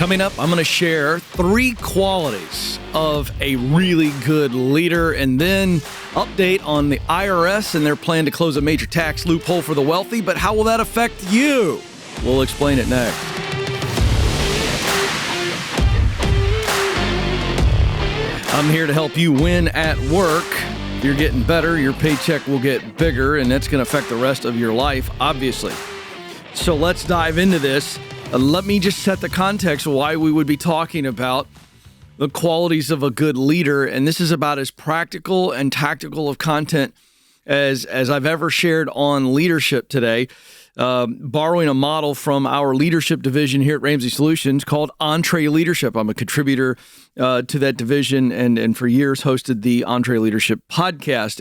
Coming up, I'm going to share 3 qualities of a really good leader, and then update on the IRS and their plan to close a major tax loophole for the wealthy. But how will that affect you? We'll explain it next. I'm here to help you win at work. You're getting better, your paycheck will get bigger, and that's going to affect the rest of your life, obviously. So let's dive into this. Let me just set the context of why we would be talking about the qualities of a good leader. And this is about as practical and tactical of content as I've ever shared on leadership today, borrowing a model from our leadership division here at Ramsey Solutions called Entree Leadership. I'm a contributor to that division and for years hosted the Entree Leadership podcast.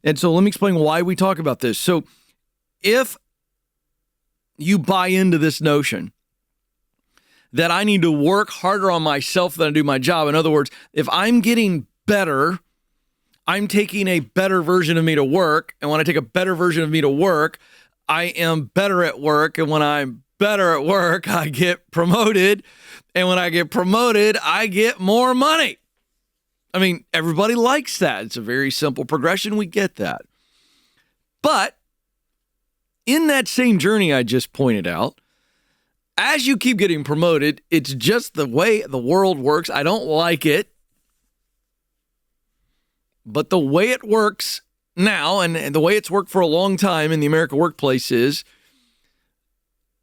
And so let me explain why we talk about this. So if you buy into this notion that I need to work harder on myself than I do my job. In other words, if I'm getting better, I'm taking a better version of me to work. And when I take a better version of me to work, I am better at work. And when I'm better at work, I get promoted. And when I get promoted, I get more money. I mean, everybody likes that. It's a very simple progression. We get that. But in that same journey I just pointed out, as you keep getting promoted, it's just the way the world works. I don't like it. But the way it works now, and the way it's worked for a long time in the American workplace is,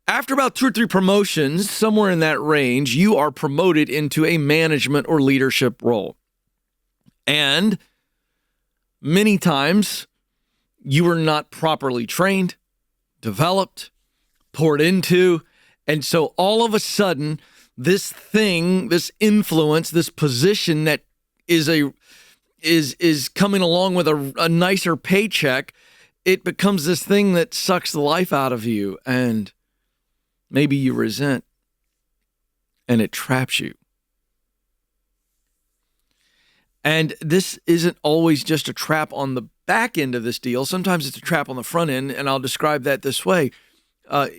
after about 2 or 3 promotions, somewhere in that range, you are promoted into a management or leadership role. And many times, you are not properly trained, developed, poured into. And so all of a sudden, this thing, this influence, this position that is coming along with a nicer paycheck, it becomes this thing that sucks the life out of you, and maybe you resent, and it traps you. And this isn't always just a trap on the back end of this deal. Sometimes it's a trap on the front end, and I'll describe that this way.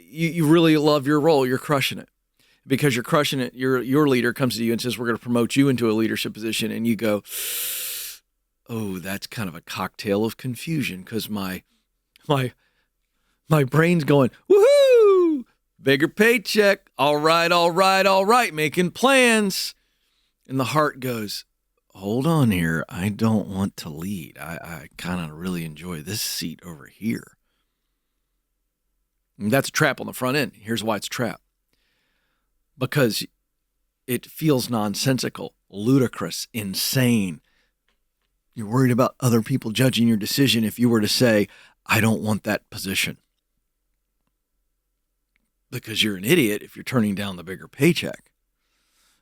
You really love your role. You're crushing it. Because you're crushing it, your leader comes to you and says, we're going to promote you into a leadership position. And you go, oh, that's kind of a cocktail of confusion, because my brain's going, woohoo, bigger paycheck. All right, making plans. And the heart goes, hold on here. I don't want to lead. I kind of really enjoy this seat over here. And that's a trap on the front end. Here's why it's a trap. Because it feels nonsensical, ludicrous, insane. You're worried about other people judging your decision if you were to say, I don't want that position. Because you're an idiot if you're turning down the bigger paycheck.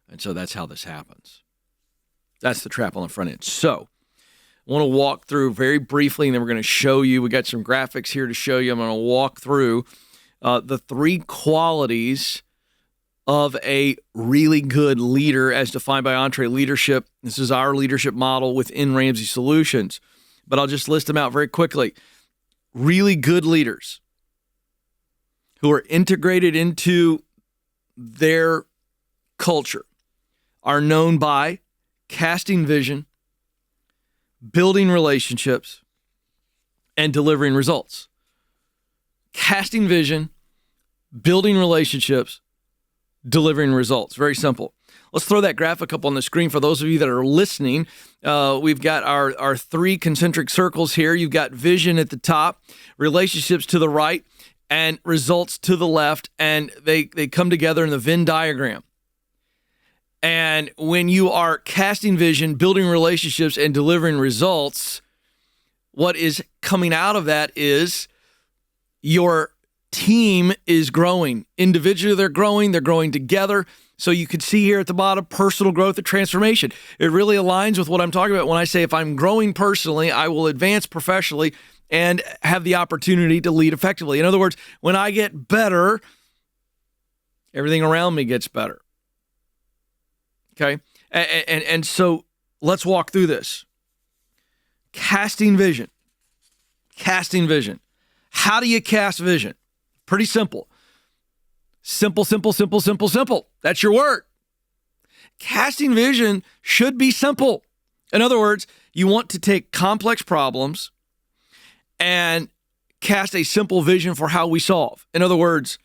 And so that's how this happens. That's the trap on the front end. So I want to walk through very briefly, and then we're going to show you. We got some graphics here to show you. I'm going to walk through the 3 qualities of a really good leader as defined by Entree Leadership. This is our leadership model within Ramsey Solutions, but I'll just list them out very quickly. Really good leaders who are integrated into their culture are known by casting vision, building relationships, and delivering results. Casting vision, building relationships, delivering results. Very simple. Let's throw that graphic up on the screen for those of you that are listening. We've got our 3 concentric circles here. You've got vision at the top, relationships to the right, and results to the left, and they come together in the Venn diagram. And when you are casting vision, building relationships, and delivering results, what is coming out of that is your team is growing. Individually, they're growing together. So you can see here at the bottom, personal growth and transformation. It really aligns with what I'm talking about when I say if I'm growing personally, I will advance professionally and have the opportunity to lead effectively. In other words, when I get better, everything around me gets better. Okay? And so let's walk through this. Casting vision. How do you cast vision? Pretty simple. Simple. That's your word. casting vision should be simple. In other words, you want to take complex problems and cast a simple vision for how we solve. In other words,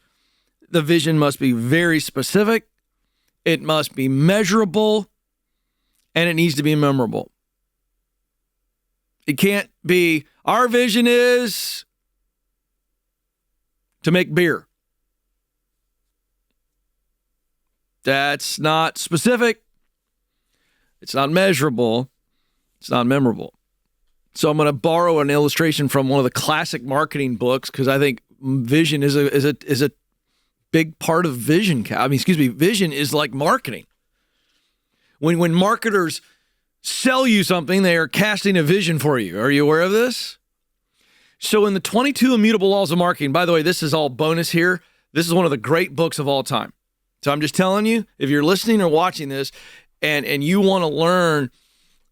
the vision must be very specific, it must be measurable, and it needs to be memorable. It can't be, our vision is to make beer. That's not specific. It's not measurable. It's not memorable. So I'm going to borrow an illustration from one of the classic marketing books because I think vision is a big part of vision. Vision is like marketing. When marketers sell you something, they are casting a vision for you. Are you aware of this? So in the 22 Immutable Laws of Marketing, by the way, this is all bonus here. This is one of the great books of all time. So I'm just telling you, if you're listening or watching this and you want to learn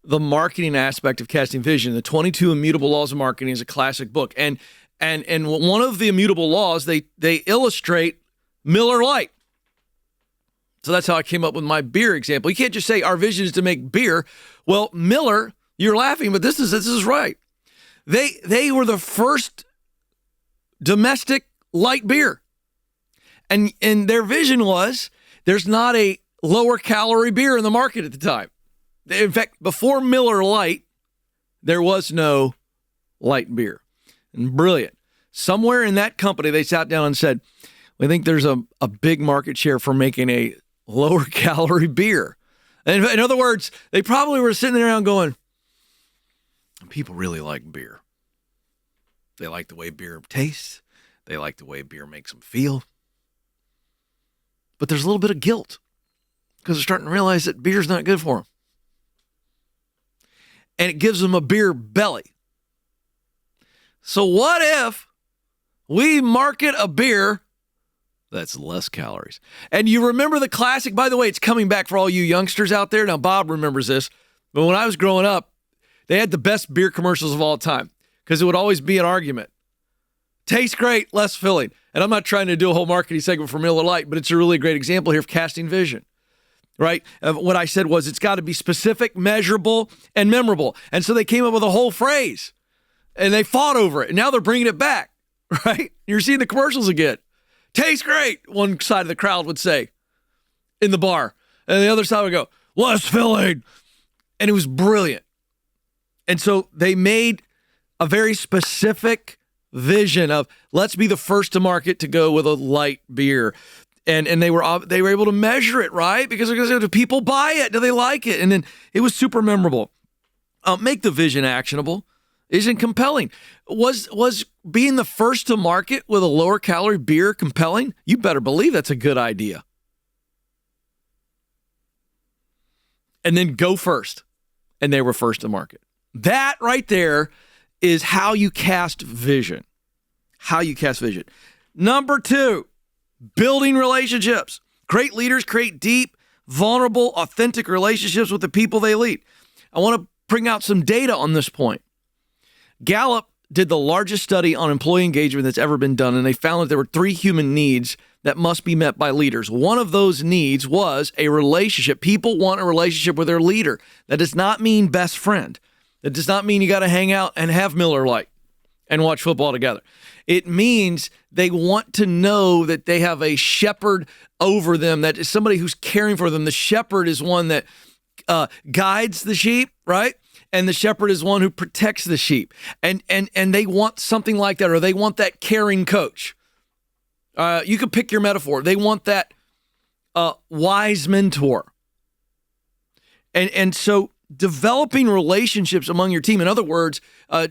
the marketing aspect of casting vision, the 22 Immutable Laws of Marketing is a classic book. And one of the immutable laws, they illustrate Miller Lite. So that's how I came up with my beer example. You can't just say our vision is to make beer. Well, Miller, you're laughing, but this is right. They were the first domestic light beer. And their vision was there's not a lower calorie beer in the market at the time. In fact, before Miller Lite, there was no light beer. And brilliant. Somewhere in that company, they sat down and said, we think there's a big market share for making a lower calorie beer. And in other words, they probably were sitting around going, people really like beer. They like the way beer tastes. They like the way beer makes them feel. But there's a little bit of guilt because they're starting to realize that beer's not good for them. And it gives them a beer belly. So what if we market a beer that's less calories? And you remember the classic, by the way, it's coming back for all you youngsters out there. Now, Bob remembers this, but when I was growing up, they had the best beer commercials of all time because it would always be an argument. Tastes great, less filling. And I'm not trying to do a whole marketing segment for Miller Lite, but it's a really great example here of casting vision, right? What I said was it's got to be specific, measurable, and memorable. And so they came up with a whole phrase, and they fought over it. And now they're bringing it back, right? You're seeing the commercials again. Tastes great, one side of the crowd would say in the bar. And the other side would go, less filling. And it was brilliant. And so they made a very specific vision of let's be the first to market to go with a light beer. And they were able to measure it, right? Because they're going to say, do people buy it? Do they like it? And then it was super memorable. Make the vision actionable. Isn't compelling. Was being the first to market with a lower calorie beer compelling? You better believe that's a good idea. And then go first. And they were first to market. That right there is how you cast vision. How you cast vision. Number 2, building relationships. Great leaders create deep, vulnerable, authentic relationships with the people they lead. I want to bring out some data on this point. Gallup did the largest study on employee engagement that's ever been done, and they found that there were 3 human needs that must be met by leaders. One of those needs was a relationship. People want a relationship with their leader. That does not mean best friend. That does not mean you got to hang out and have Miller Lite and watch football together. It means they want to know that they have a shepherd over them, that is somebody who's caring for them. The shepherd is one that guides the sheep, right? And the shepherd is one who protects the sheep. And they want something like that, or they want that caring coach. You could pick your metaphor. They want that wise mentor. And so developing relationships among your team. In other words,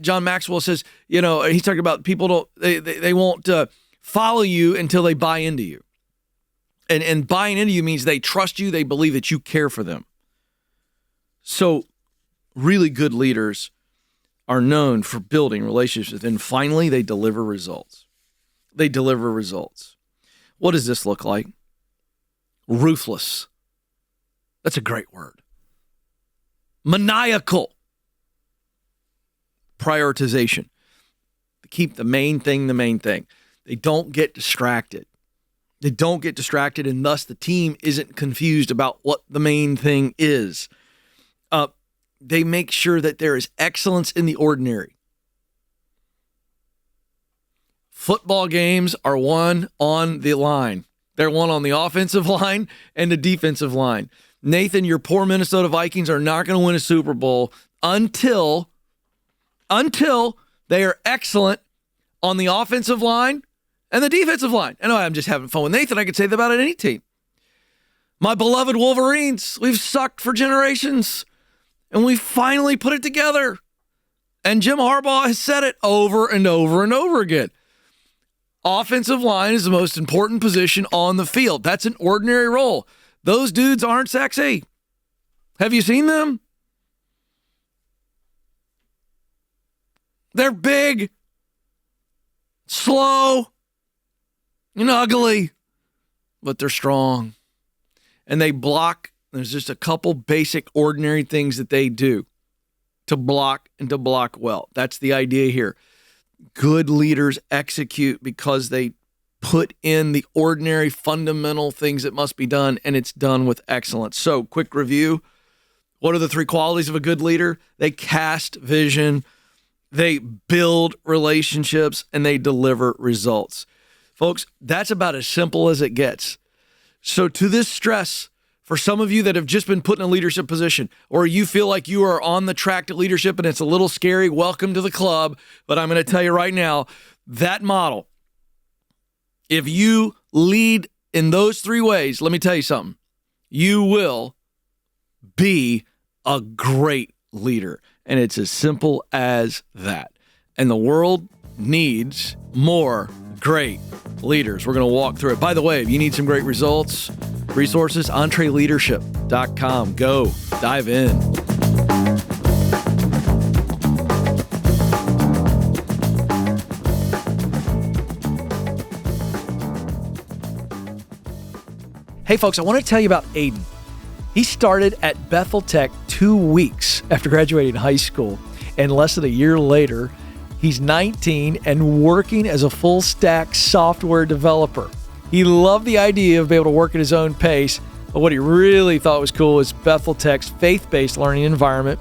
John Maxwell says, he's talking about people they won't follow you until they buy into you. And buying into you means they trust you, they believe that you care for them. So really good leaders are known for building relationships. And finally, they deliver results. They deliver results. What does this look like? Ruthless. That's a great word. Maniacal. Prioritization. Keep the main thing the main thing. They don't get distracted. They don't get distracted, and thus the team isn't confused about what the main thing is. They make sure that there is excellence in the ordinary. Football games are won on the line. They're won on the offensive line and the defensive line. Nathan, your poor Minnesota Vikings are not going to win a Super Bowl until they are excellent on the offensive line and the defensive line. I know I'm just having fun with Nathan. I could say that about any team. My beloved Wolverines, we've sucked for generations, and we finally put it together. And Jim Harbaugh has said it over and over and over again. Offensive line is the most important position on the field. That's an ordinary role. Those dudes aren't sexy. Have you seen them? They're big, slow, and ugly, but they're strong. And they block. There's just a couple basic ordinary things that they do to block and to block well. That's the idea here. Good leaders execute because they put in the ordinary fundamental things that must be done, and it's done with excellence. So, quick review. What are the three qualities of a good leader? They cast vision, they build relationships, and they deliver results. Folks, that's about as simple as it gets. So to this stress, for some of you that have just been put in a leadership position, or you feel like you are on the track to leadership and it's a little scary, welcome to the club. But I'm going to tell you right now, that model, if you lead in those three ways, let me tell you something, you will be a great leader. And it's as simple as that. And the world needs more great leaders. We're going to walk through it. By the way, if you need some great results, resources, entreleadership.com. Go dive in. Hey folks, I want to tell you about Aiden. He started at Bethel Tech 2 weeks after graduating high school, and less than a year later, he's 19 and working as a full-stack software developer. He loved the idea of being able to work at his own pace, but what he really thought was cool was Bethel Tech's faith-based learning environment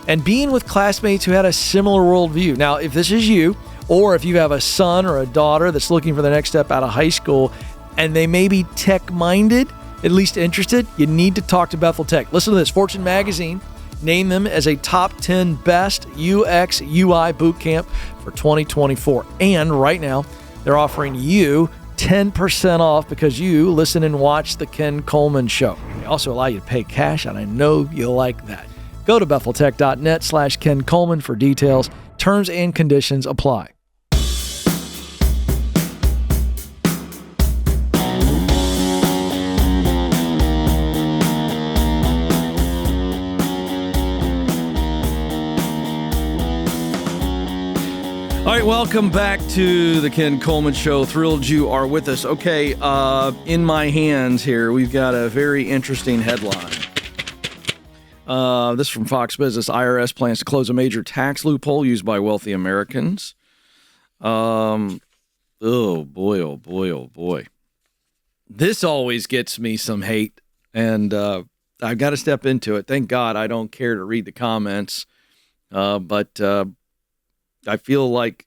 and being with classmates who had a similar worldview. Now, if this is you, or if you have a son or a daughter that's looking for the next step out of high school and they may be tech-minded, at least interested, you need to talk to Bethel Tech. Listen to this. Fortune Magazine named them as a top 10 best UX UI bootcamp for 2024. And right now, they're offering you 10% off because you listen and watch The Ken Coleman Show. They also allow you to pay cash, and I know you'll like that. Go to betheltech.net/Ken Coleman for details. Terms and conditions apply. All right, welcome back to the Ken Coleman Show. Thrilled you are with us. Okay, in my hands here, we've got a very interesting headline. This is from Fox Business. IRS plans to close a major tax loophole used by wealthy Americans. Oh, boy, oh, boy, oh, boy. This always gets me some hate, and I've got to step into it. Thank God I don't care to read the comments, but I feel like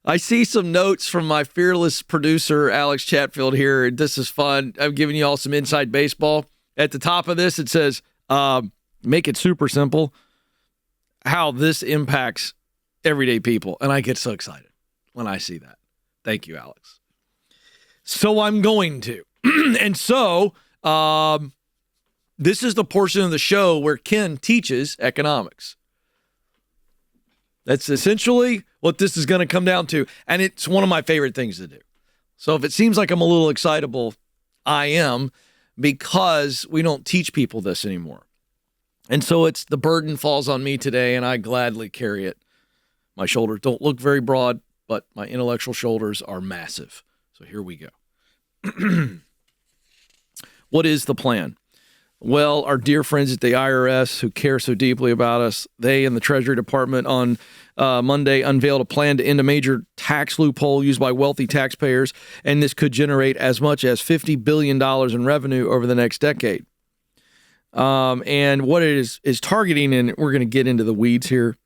I see some notes from my fearless producer, Alex Chatfield here. This is fun. I'm giving you all some inside baseball. At the top of this, it says, make it super simple, how this impacts everyday people. And I get so excited when I see that. Thank you, Alex. So I'm going to. And so, this is the portion of the show where Ken teaches economics. That's essentially what this is going to come down to. And it's one of my favorite things to do. So if it seems like I'm a little excitable, I am, because we don't teach people this anymore. And so it's the burden falls on me today, and I gladly carry it. My shoulders don't look very broad, but my intellectual shoulders are massive. So here we go. What is the plan? Well, our dear friends at the IRS who care so deeply about us, they and the Treasury Department on Monday unveiled a plan to end a major tax loophole used by wealthy taxpayers, and this could generate as much as $50 billion in revenue over the next decade. And what it is targeting, and we're going to get into the weeds here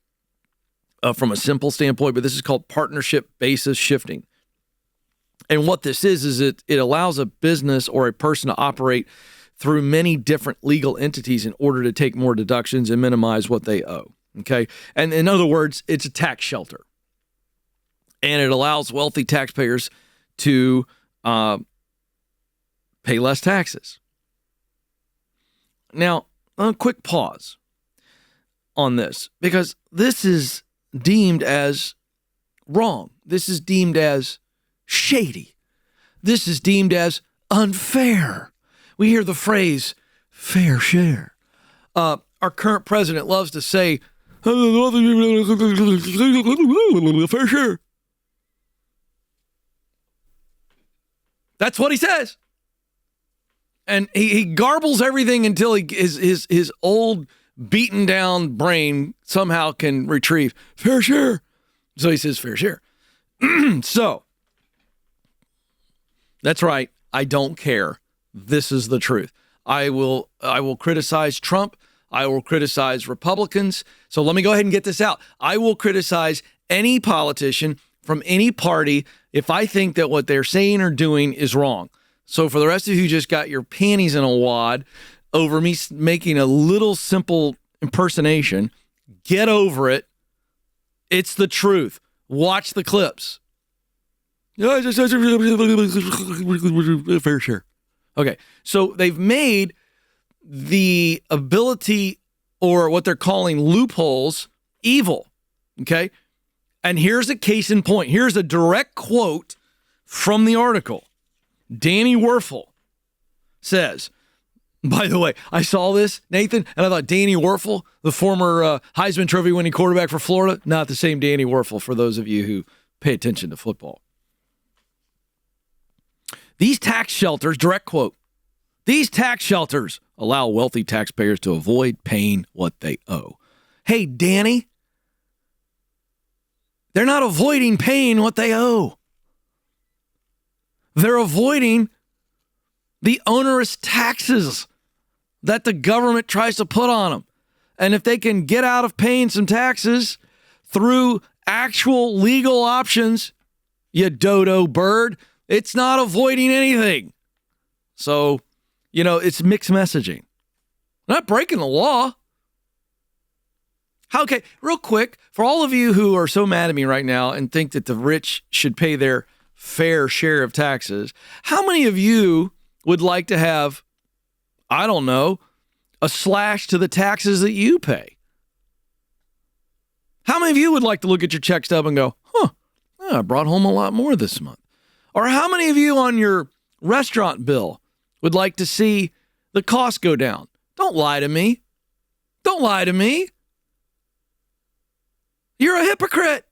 from a simple standpoint, but this is called partnership basis shifting. And what this is it allows a business or a person to operate through many different legal entities in order to take more deductions and minimize what they owe. Okay. And in other words, it's a tax shelter. And it allows wealthy taxpayers to pay less taxes. Now, a quick pause on this, because this is deemed as wrong. This is deemed as shady. This is deemed as unfair. We hear the phrase fair share. Our current president loves to say, fair share. That's what he says. And he garbles everything until his old beaten down brain somehow can retrieve fair share. So he says fair share. So that's right. I don't care. This is the truth. I will criticize Trump. I will criticize Republicans. So let me go ahead and get this out. I will criticize any politician from any party if I think that what they're saying or doing is wrong. So for the rest of you who just got your panties in a wad over me making a little simple impersonation, get over it. It's the truth. Watch the clips. Fair share. Okay, so they've made the ability, or what they're calling loopholes, evil. Okay, and here's a case in point. Here's a direct quote from the article. Danny Werfel says, by the way, I saw this, Nathan, and I thought Danny Werfel, the former Heisman Trophy winning quarterback for Florida, not the same Danny Werfel for those of you who pay attention to football. These tax shelters, direct quote, these tax shelters allow wealthy taxpayers to avoid paying what they owe. Hey, Danny, they're not avoiding paying what they owe. They're avoiding the onerous taxes that the government tries to put on them. And if they can get out of paying some taxes through actual legal options, you dodo bird, it's not avoiding anything. So, it's mixed messaging. Not breaking the law. Okay, real quick, for all of you who are so mad at me right now and think that the rich should pay their fair share of taxes, how many of you would like to have, I don't know, a slash to the taxes that you pay? How many of you would like to look at your check stub and go, I brought home a lot more this month? Or how many of you on your restaurant bill would like to see the cost go down? Don't lie to me. Don't lie to me. You're a hypocrite.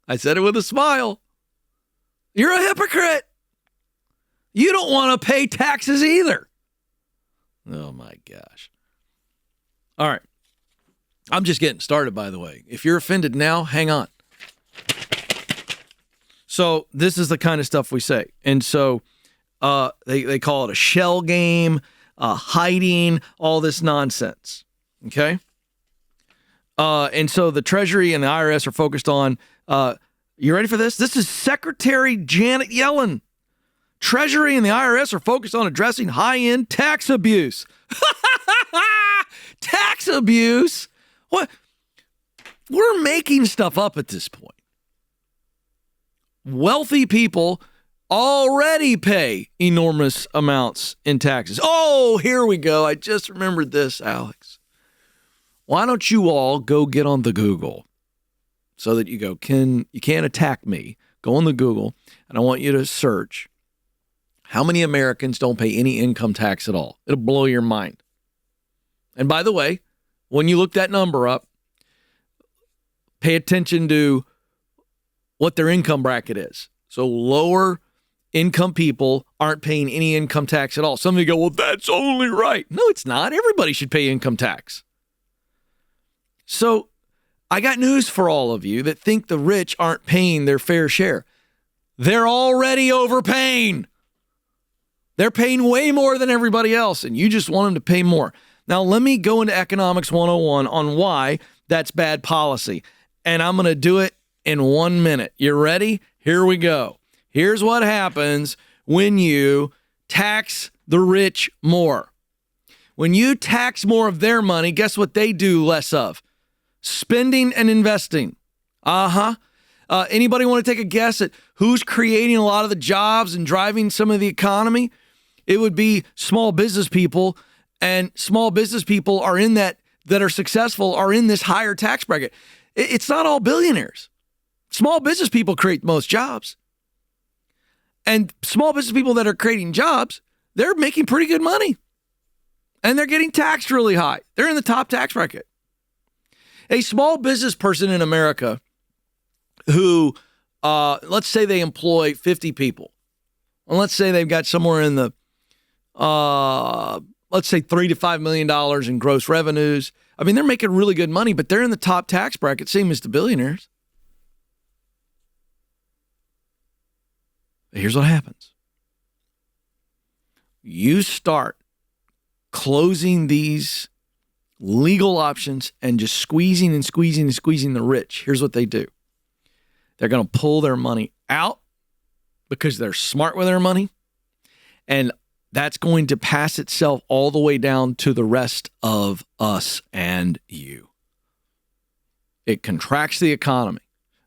I said it with a smile. You're a hypocrite. You don't want to pay taxes either. Oh my gosh. All right. I'm just getting started, by the way. If you're offended now, hang on. So this is the kind of stuff we say. And so they call it a shell game, hiding, all this nonsense. Okay? And so the Treasury and the IRS are focused on, you ready for this? This is Secretary Janet Yellen. Treasury and the IRS are focused on addressing high-end tax abuse. Tax abuse? What? We're making stuff up at this point. Wealthy people already pay enormous amounts in taxes. Oh, here we go. I just remembered this, Alex. Why don't you all go get on the Google so that you go, you can't attack me. Go on the Google, and I want you to search how many Americans don't pay any income tax at all. It'll blow your mind. And by the way, when you look that number up, pay attention to what their income bracket is. So lower income people aren't paying any income tax at all. Some of you go, well, that's only right. No, it's not. Everybody should pay income tax. So I got news for all of you that think the rich aren't paying their fair share. They're already overpaying. They're paying way more than everybody else, and you just want them to pay more. Now, let me go into Economics 101 on why that's bad policy, and I'm going to do it in 1 minute. You ready? Here we go. Here's what happens when you tax the rich more. When you tax more of their money, guess what they do less of? Spending and investing. Anybody want to take a guess at who's creating a lot of the jobs and driving some of the economy? It would be small business people, and small business people are in that are successful are in this higher tax bracket. It's not all billionaires. Small business people create most jobs. And small business people that are creating jobs, they're making pretty good money. And they're getting taxed really high. They're in the top tax bracket. A small business person in America who, let's say they employ 50 people. And let's say they've got somewhere in the, let's say $3 to $5 million in gross revenues. I mean, they're making really good money, but they're in the top tax bracket, same as the billionaires. Here's what happens. You start closing these legal options and just squeezing and squeezing and squeezing the rich. Here's what they do. They're going to pull their money out because they're smart with their money. And that's going to pass itself all the way down to the rest of us and you. It contracts the economy.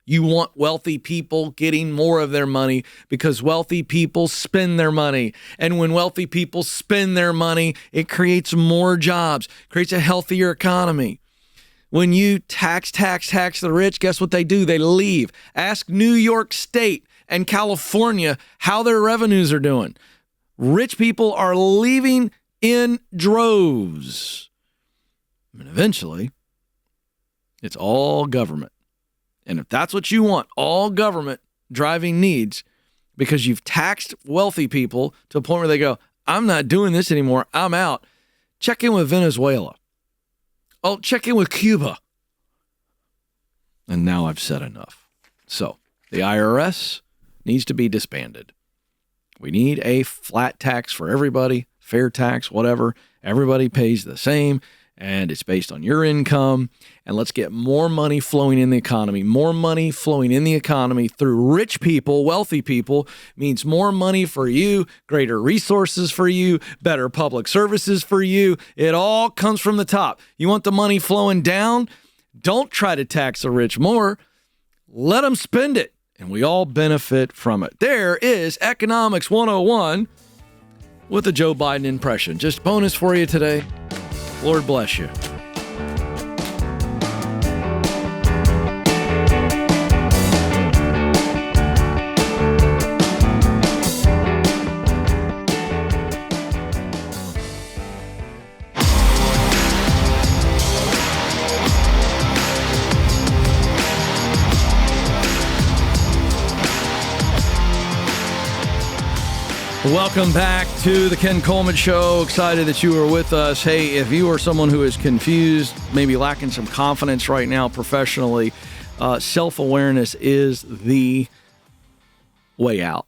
You want wealthy people getting more of their money because wealthy people spend their money. And when wealthy people spend their money, it creates more jobs, creates a healthier economy. When you tax the rich, guess what they do? They leave. Ask New York State and California how their revenues are doing. Rich people are leaving in droves. And eventually, it's all government. And if that's what you want, all government driving needs, because you've taxed wealthy people to a point where they go, I'm not doing this anymore, I'm out. Check in with Venezuela. Oh, check in with Cuba. And now I've said enough. So the IRS needs to be disbanded. We need a flat tax for everybody, fair tax, whatever. Everybody pays the same, and it's based on your income. And let's get more money flowing in the economy. More money flowing in the economy through rich people, wealthy people, means more money for you, greater resources for you, better public services for you. It all comes from the top. You want the money flowing down? Don't try to tax the rich more. Let them spend it, and we all benefit from it. There is Economics 101 with a Joe Biden impression. Just bonus for you today. Lord bless you. Welcome back to the Ken Coleman Show. Excited that you are with us. Hey, if you are someone who is confused, maybe lacking some confidence right now professionally, self-awareness is the way out.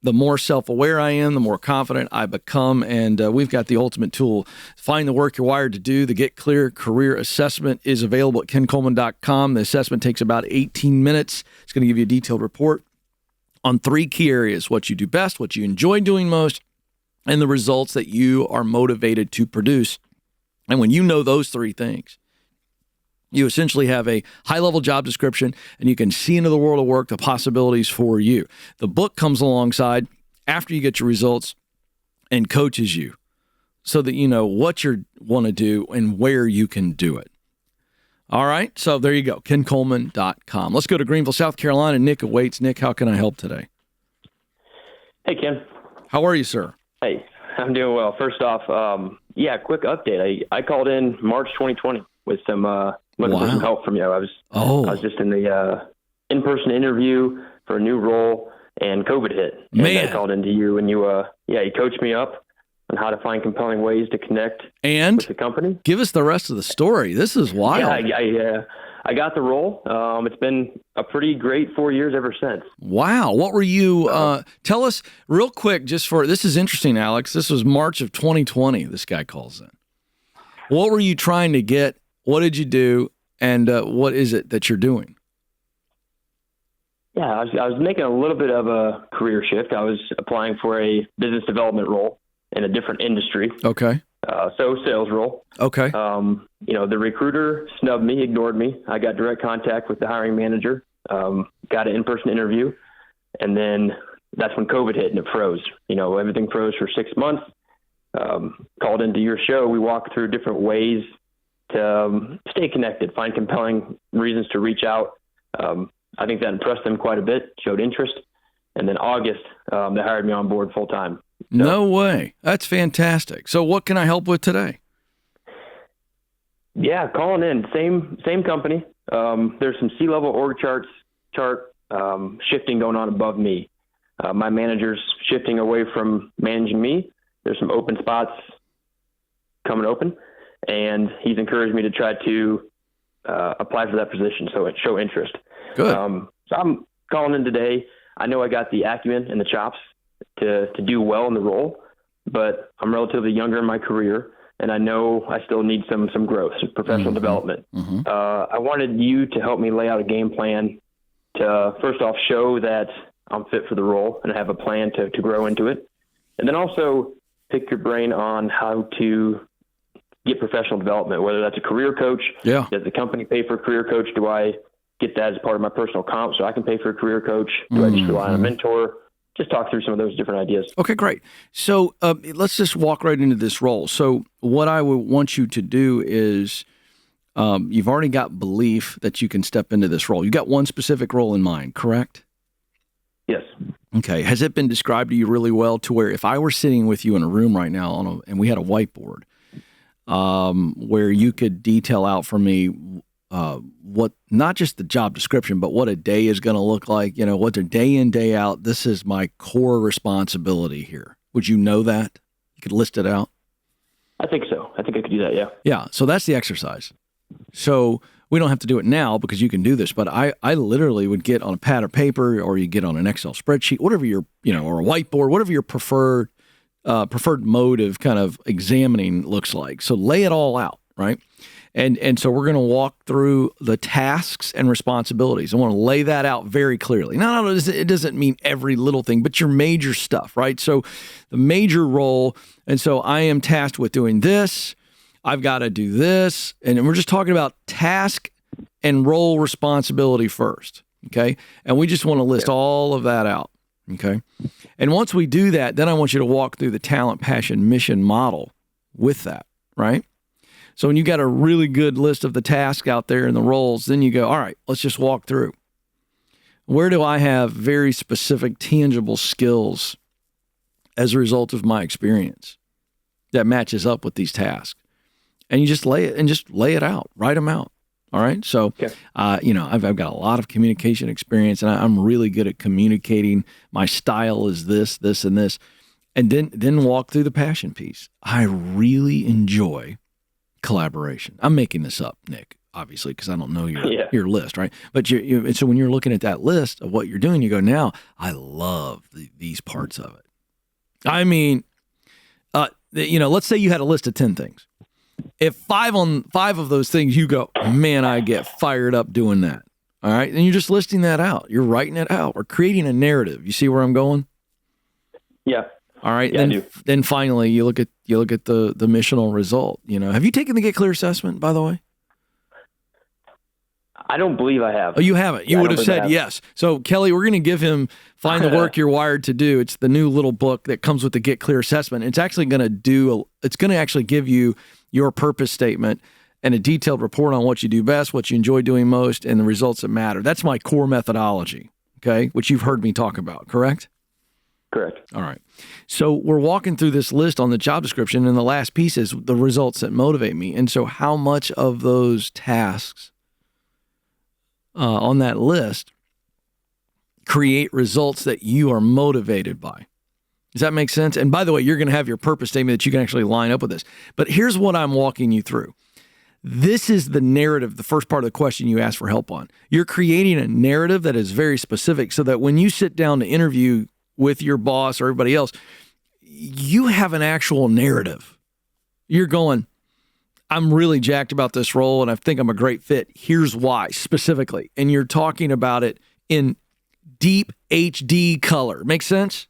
The more self-aware I am, the more confident I become, and we've got the ultimate tool. Find the work you're wired to do. The Get Clear Career Assessment is available at kencoleman.com. The assessment takes about 18 minutes. It's going to give you a detailed report on 3 key areas: what you do best, what you enjoy doing most, and the results that you are motivated to produce. And when you know those 3 things, you essentially have a high-level job description, and you can see into the world of work the possibilities for you. The book comes alongside after you get your results and coaches you so that you know what you want to do and where you can do it. All right, so there you go, kencoleman.com. Let's go to Greenville, South Carolina. Nick awaits. Nick, how can I help today? Hey, Ken. How are you, sir? Hey, I'm doing well. First off, quick update. I called in March 2020 with some looking for some help from you. I was just in the in-person interview for a new role. and COVID hit. Man. And I called into you, and you coached me up on how to find compelling ways to connect with the company. Give us the rest of the story. This is wild. Yeah, I got the role. It's been a pretty great 4 years ever since. Wow. What were you, tell us real quick, this is interesting, Alex. This was March of 2020, this guy calls in. What were you trying to get? What did you do? And what is it that you're doing? Yeah, I was making a little bit of a career shift. I was applying for a business development role in a different industry. Okay. So sales role. Okay. The recruiter snubbed me, ignored me. I got direct contact with the hiring manager, got an in-person interview, and then that's when COVID hit and it froze. Everything froze for 6 months. Called into your show. We walked through different ways to stay connected, find compelling reasons to reach out. I think that impressed them quite a bit, showed interest. And then August, they hired me on board full time. So, no way. That's fantastic. So what can I help with today? Yeah, calling in. Same company. There's some C-level org chart shifting going on above me. My manager's shifting away from managing me. There's some open spots coming open, and he's encouraged me to try to apply for that position, so it show interest. Good. So I'm calling in today. I know I got the acumen and the chops to do well in the role, but I'm relatively younger in my career, and I know I still need some growth, some professional development. Mm-hmm. I wanted you to help me lay out a game plan to, first off, show that I'm fit for the role and have a plan to grow into it. And then also pick your brain on how to get professional development, whether that's a career coach. Yeah. Does the company pay for a career coach? Do I get that as part of my personal comp so I can pay for a career coach? Do I just rely on a mentor? Just talk through some of those different ideas. Okay, great. So let's just walk right into this role. So what I would want you to do is you've already got belief that you can step into this role. You got one specific role in mind, correct? Yes. Okay. Has it been described to you really well to where if I were sitting with you in a room right now and we had a whiteboard where you could detail out for me what, not just the job description, but what a day is going to look like, what's a day in, day out. This is my core responsibility here. Would you know that? You could list it out? I think so. I think I could do that. Yeah. Yeah. So that's the exercise. So we don't have to do it now because you can do this, but I literally would get on a pad of paper or you get on an Excel spreadsheet, whatever your, or a whiteboard, whatever your preferred mode of kind of examining looks like. So lay it all out, right? And so we're going to walk through the tasks and responsibilities. I want to lay that out very clearly. No, it doesn't mean every little thing, but your major stuff, right? So the major role, and so I am tasked with doing this. I've got to do this. And we're just talking about task and role responsibility first, okay? And we just want to list all of that out, okay? And once we do that, then I want you to walk through the talent, passion, mission model with that, right? So when you got a really good list of the tasks out there and the roles, then you go, all right, let's just walk through. Where do I have very specific, tangible skills as a result of my experience that matches up with these tasks? And you just lay it out, write them out. All right. So, I've got a lot of communication experience and I'm really good at communicating. My style is this, this, and this. And then walk through the passion piece. I really enjoy collaboration. I'm making this up, Nick, obviously, because I don't know your list, right? But so when you're looking at that list of what you're doing, you go, now I love these parts of it. I mean, let's say you had a list of 10 things. If 5 of those things you go, man, I get fired up doing that. All right, and you're just listing that out. You're writing it out. We're creating a narrative. You see where I'm going? Yeah. All right. Yeah, then finally you look at the missional result. Have you taken the Get Clear assessment, by the way? I don't believe I have. Oh, you haven't. You would have said yes. So Kelly, we're going to give him Find the Work You're Wired to Do. It's the new little book that comes with the Get Clear assessment. It's actually going to actually give you your purpose statement and a detailed report on what you do best, what you enjoy doing most, and the results that matter. That's my core methodology. Okay, which you've heard me talk about. Correct? Correct. All right. So we're walking through this list on the job description, and the last piece is the results that motivate me. And so how much of those tasks on that list create results that you are motivated by. Does that make sense? And by the way, you're going to have your purpose statement that you can actually line up with this. But here's what I'm walking you through. This is the narrative, the first part of the question you asked for help on. You're creating a narrative that is very specific so that when you sit down to interview with your boss or everybody else, you have an actual narrative. You're going, I'm really jacked about this role and I think I'm a great fit. Here's why specifically. And you're talking about it in deep HD color. Make sense?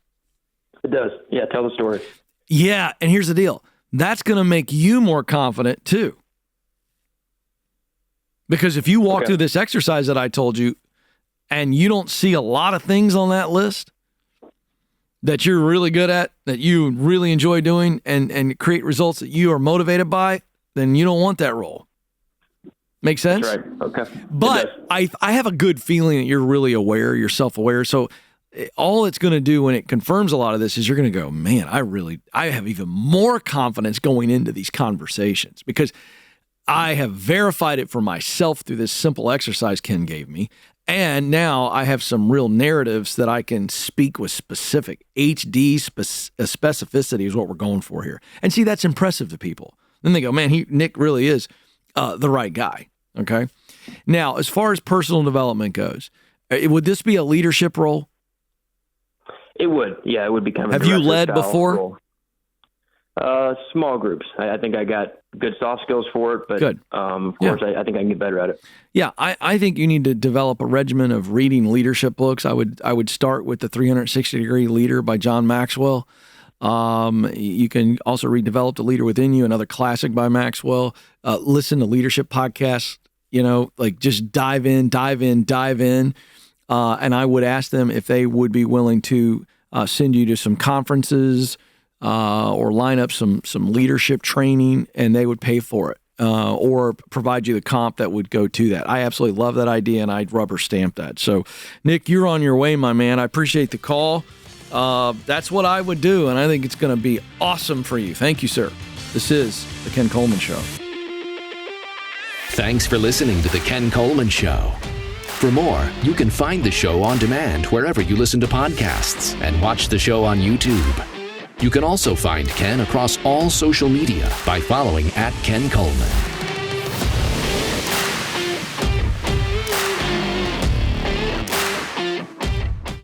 It does. Yeah, tell the story. Yeah, and here's the deal. That's going to make you more confident too. Because if you walk through this exercise that I told you and you don't see a lot of things on that list that you're really good at, that you really enjoy doing and create results that you are motivated by, then you don't want that role. Make sense? That's right. Okay. But I have a good feeling that you're really aware, you're self-aware. So all it's going to do when it confirms a lot of this is you're going to go, man, I have even more confidence going into these conversations because I have verified it for myself through this simple exercise Ken gave me. And now I have some real narratives that I can speak with specific HD specificity is what we're going for here. And see, that's impressive to people. Then they go, man, Nick really is the right guy. Okay. Now, as far as personal development goes, would this be a leadership role? It would. Yeah, it would be kind of. Have you led before? Role. Small groups. I think I got good soft skills for it, but good. Of course, I think I can get better at it. Yeah, I think you need to develop a regimen of reading leadership books. I would start with the 360-Degree Leader by John Maxwell. You can also read Develop the Leader Within You, another classic by Maxwell. Listen to leadership podcasts, like just dive in. And I would ask them if they would be willing to send you to some conferences or line up some leadership training, and they would pay for it or provide you the comp that would go to that. I absolutely love that idea, and I'd rubber stamp that. So, Nick, you're on your way, my man. I appreciate the call. That's what I would do, and I think it's going to be awesome for you. Thank you, sir. This is The Ken Coleman Show. Thanks for listening to The Ken Coleman Show. For more, you can find the show on demand wherever you listen to podcasts and watch the show on YouTube. You can also find Ken across all social media by following @Ken Coleman.